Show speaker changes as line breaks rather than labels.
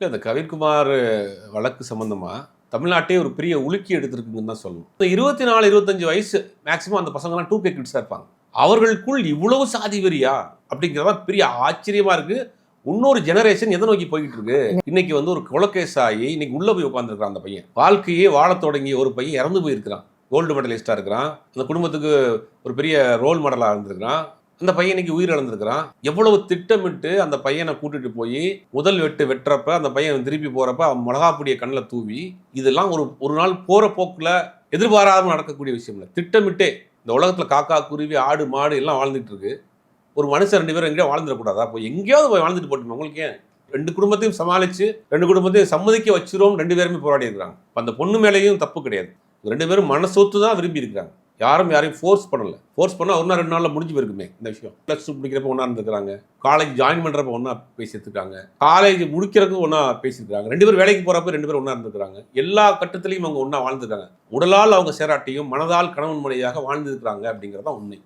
இல்லை, இந்த கவின்குமார் வழக்கு சம்பந்தமா தமிழ்நாட்டையே ஒரு பெரிய உலுக்கி எடுத்திருக்குங்கன்னு தான் சொல்லணும். 24 25 வயசு மேக்சிமம் அந்த பசங்கலாம் 2K கிட்ஸாக இருப்பாங்க. அவர்களுக்குள் இவ்வளவு சாதி வெறியா அப்படிங்கிறதா பெரிய ஆச்சரியமா இருக்கு. இன்னொரு ஜெனரேஷன் எதை நோக்கி போய்கிட்டு இருக்கு. இன்னைக்கு வந்து ஒரு கொலகேஸ் ஆகி இன்னைக்கு உள்ள போய் உட்காந்துருக்கான் அந்த பையன். வாழ்க்கையே வாழ தொடங்கிய ஒரு பையன் இறந்து போயிருக்கிறான். கோல்டு மெடலிஸ்டா இருக்கிறான். அந்த குடும்பத்துக்கு ஒரு பெரிய ரோல் மாடலாக இருந்திருக்கிறான். அந்த பையன் இன்னைக்கு உயிர் இழந்திருக்கிறான். எவ்வளவு திட்டமிட்டு அந்த பையனை கூட்டிட்டு போய் முதல் வெட்டுறப்ப அந்த பையன் திருப்பி போறப்ப அவன் மிளகாப்பொடியை கண்ணில் தூவி, இதெல்லாம் ஒரு நாள் போற போக்குல எதிர்பாராம நடக்கக்கூடிய விஷயம் இல்லை. திட்டமிட்டே இந்த உலகத்துல காக்கா குருவி ஆடு மாடு எல்லாம் வாழ்ந்துட்டு இருக்கு. ஒரு மனுஷன் 2 பேரும் எங்கேயோ வாழ்ந்துடக்கூடாதா? அப்போ எங்கேயாவது போய் வாழ்ந்துட்டு போட்டுமே. உங்களுக்கு ஏன் 2 குடும்பத்தையும் சமாளிச்சு 2 குடும்பத்தையும் சம்மதிக்க வச்சிரும் 2 பேருமே போராடி இருக்கிறாங்க. அந்த பொண்ணு மேலேயும் தப்பு கிடையாது. 2 பேரும் மனசொத்து தான் விரும்பி இருக்கிறாங்க. யாரையும் ஃபோர்ஸ் பண்ணல. ஃபோர்ஸ் பண்ணால் 1 2 நாளில் முடிஞ்சு போயிருக்குமே இந்த விஷயம். +2 முடிக்கிறப்ப ஒன்றா இருந்துருக்காங்க. காலேஜ் ஜாயின் பண்ணுறப்ப ஒன்றா பேசியிருக்காங்க. காலேஜ் முடிக்கிறதுக்கு ஒன்றா பேசியிருக்காங்க. 2 பேரும் வேலைக்கு போகிறப்ப 2 பேரும் ஒன்றா இருந்துருக்காங்க. எல்லா கட்டத்திலையும் அவங்க ஒன்றா வாழ்ந்துருக்காங்க. உடலால் அவங்க சேராட்டியும் மனதால் கணவன் மனைவியாக வாழ்ந்துருக்காங்க அப்படிங்கிறதான் உண்மை.